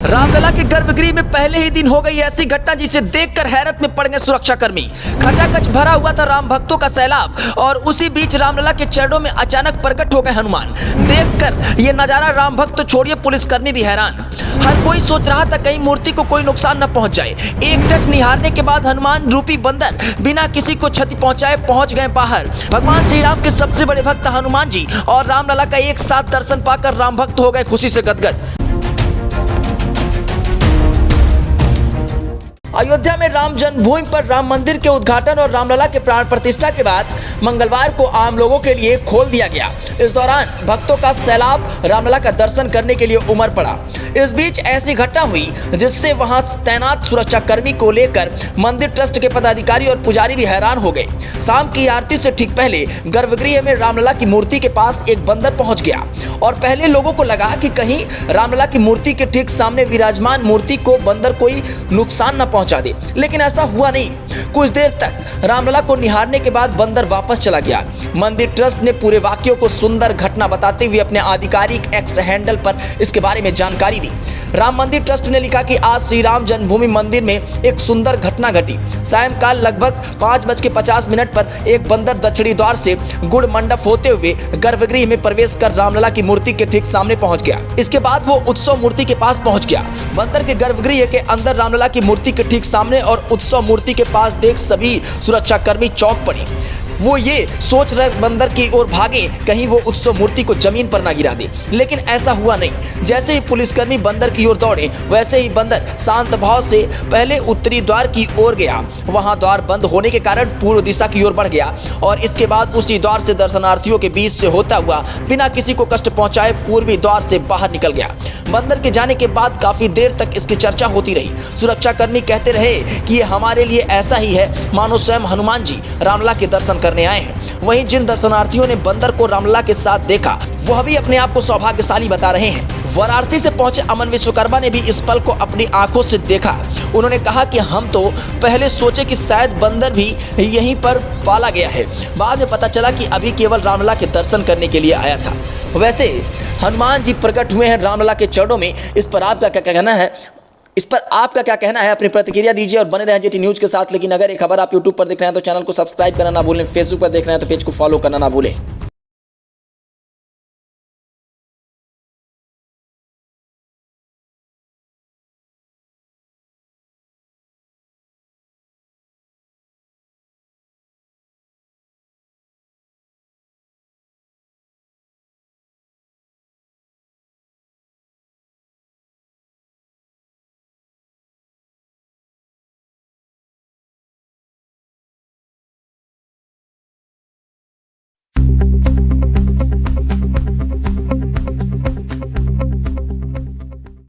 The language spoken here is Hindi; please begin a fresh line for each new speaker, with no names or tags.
रामलला के गर्भगृह में पहले ही दिन हो गई ऐसी घटना जिसे देखकर हैरत में पड़ गए सुरक्षाकर्मी। खचाखच भरा हुआ था राम भक्तों का सैलाब और उसी बीच रामलला के चरणों में अचानक प्रकट हो गए हनुमान। देखकर ये नजारा राम भक्त तो छोड़िए पुलिसकर्मी भी हैरान। हर कोई सोच रहा था कहीं मूर्ति को कोई नुकसान न पहुंच जाए। एकटक निहारने के बाद हनुमान रूपी बंदर बिना किसी को क्षति पहुंचाए पहुंच गए बाहर। भगवान श्री राम के सबसे बड़े भक्त हनुमान जी और रामलला का एक साथ दर्शन पाकर राम भक्त हो गए खुशी से गदगद। अयोध्या में राम जन्मभूमि पर राम मंदिर के उद्घाटन और रामलला के प्राण प्रतिष्ठा के बाद मंगलवार को आम लोगों के लिए खोल दिया गया। इस दौरान भक्तों का सैलाब रामलला का दर्शन करने के लिए उमड़ पड़ा। इस बीच ऐसी घटना हुई जिससे वहां तैनात सुरक्षाकर्मी को लेकर मंदिर ट्रस्ट के पदाधिकारी और पुजारी भी हैरान हो गए। शाम की आरती से ठीक पहले गर्भगृह में रामलला की मूर्ति के पास एक बंदर पहुंच गया और पहले लोगों को लगा कि कहीं रामलला की मूर्ति के ठीक सामने विराजमान मूर्ति को बंदर कोई नुकसान न पहुंचा दे, लेकिन ऐसा हुआ नहीं। कुछ देर तक रामलला को निहारने के बाद बंदर वापस चला गया। मंदिर ट्रस्ट ने पूरे वाकये को सुंदर घटना बताते हुए अपने आधिकारिक एक्स हैंडल पर इसके बारे में जानकारी दी। राम मंदिर ट्रस्ट ने लिखा कि आज श्री राम जन्मभूमि मंदिर में एक सुंदर घटना घटी। सायंकाल लगभग 5:50 पर एक बंदर दक्षिणी द्वार से गुड़ मंडप होते हुए गर्भगृह में प्रवेश कर रामलला की मूर्ति के ठीक सामने पहुंच गया। इसके बाद वो उत्सव मूर्ति के पास पहुंच गया। बंदर के गर्भगृह के अंदर रामलला की मूर्ति के ठीक सामने और उत्सव मूर्ति के पास देख सभी सुरक्षाकर्मी चौंक पड़े। वो ये सोच रहे बंदर की ओर भागे कहीं वो उत्सव मूर्ति को जमीन पर ना गिरा दे, लेकिन ऐसा हुआ नहीं। जैसे ही पुलिसकर्मी बंदर की ओर दौड़े वैसे ही बंदर शांत भाव से पहले उत्तरी द्वार की ओर गया। वहां द्वार बंद होने के कारण पूर्व दिशा की ओर बढ़ गया और इसके बाद उसी द्वार से दर्शनार्थियों के बीच से होता हुआ बिना किसी को कष्ट पहुंचाए पूर्वी द्वार से बाहर निकल गया। बंदर के जाने के बाद काफी देर तक इसकी चर्चा होती रही। सुरक्षाकर्मी कहते रहे कि ये हमारे लिए ऐसा ही है मानो स्वयं हनुमान जी रामलला के दर्शन करने आए हैं। वहीं जिन दर्शनार्थियों ने बंदर को रामलला के साथ देखा वह भी अपने आप को सौभाग्यशाली बता रहे हैं। वाराणसी से पहुंचे अमन विश्वकर्मा ने भी इस पल को अपनी आंखों से देखा। उन्होंने कहा कि हम तो पहले सोचे कि शायद बंदर भी यहीं पर पाला गया है, बाद में पता चला कि अभी केवल रामलला के दर्शन करने के लिए आया था। वैसे हनुमान जी प्रकट हुए हैं रामलला के चरणों में। इस पर आपका क्या कहना है? अपनी प्रतिक्रिया दीजिए और बने रहें जेटी न्यूज के साथ। लेकिन अगर ये खबर आप यूट्यूब पर देख रहे हैं तो चैनल को सब्सक्राइब करना ना भूलें, फेसबुक पर देख रहे हैं तो पेज को फॉलो करना ना भूलें।